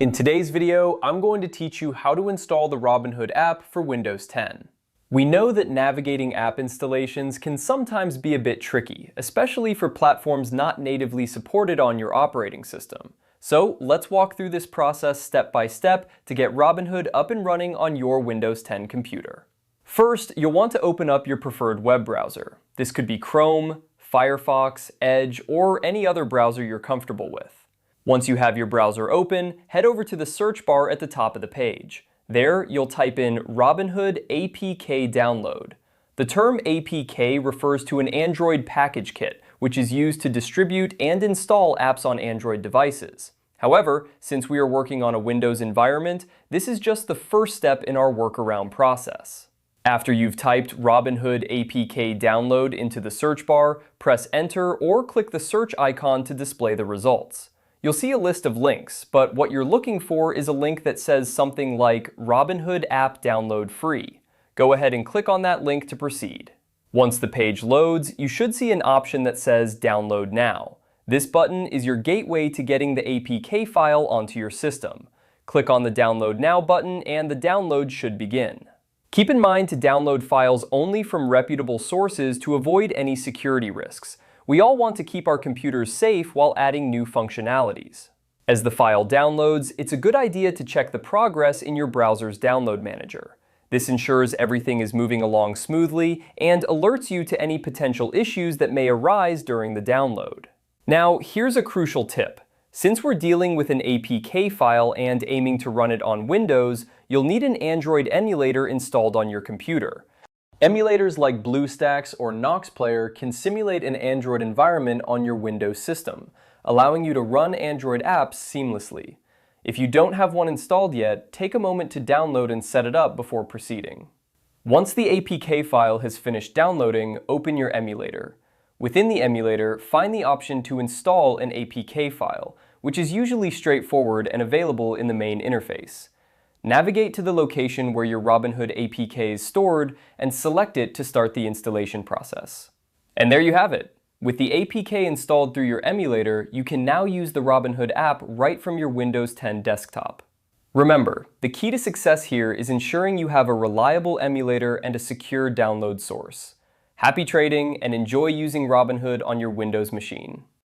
In today's video, I'm going to teach you how to install the Robinhood app for Windows 10. We know that navigating app installations can sometimes be a bit tricky, especially for platforms not natively supported on your operating system. So let's walk through this process step by step to get Robinhood up and running on your Windows 10 computer. First, you'll want to open up your preferred web browser. This could be Chrome, Firefox, Edge, or any other browser you're comfortable with. Once you have your browser open, head over to the search bar at the top of the page. There, you'll type in Robinhood APK download. The term APK refers to an Android package kit, which is used to distribute and install apps on Android devices. However, since we are working on a Windows environment, this is just the first step in our workaround process. After you've typed Robinhood APK download into the search bar, press enter or click the search icon to display the results. You'll see a list of links, but what you're looking for is a link that says something like Robinhood app download free. Go ahead and click on that link to proceed. Once the page loads, you should see an option that says Download Now. This button is your gateway to getting the APK file onto your system. Click on the Download Now button and the download should begin. Keep in mind to download files only from reputable sources to avoid any security risks. We all want to keep our computers safe while adding new functionalities. As the file downloads, it's a good idea to check the progress in your browser's download manager. This ensures everything is moving along smoothly and alerts you to any potential issues that may arise during the download. Now, here's a crucial tip. Since we're dealing with an APK file and aiming to run it on Windows, you'll need an Android emulator installed on your computer. Emulators like BlueStacks or Nox Player can simulate an Android environment on your Windows system, allowing you to run Android apps seamlessly. If you don't have one installed yet, take a moment to download and set it up before proceeding. Once the APK file has finished downloading, open your emulator. Within the emulator, find the option to install an APK file, which is usually straightforward and available in the main interface. Navigate to the location where your Robinhood APK is stored and select it to start the installation process. And there you have it. With the APK installed through your emulator, you can now use the Robinhood app right from your Windows 10 desktop. Remember, the key to success here is ensuring you have a reliable emulator and a secure download source. Happy trading and enjoy using Robinhood on your Windows machine.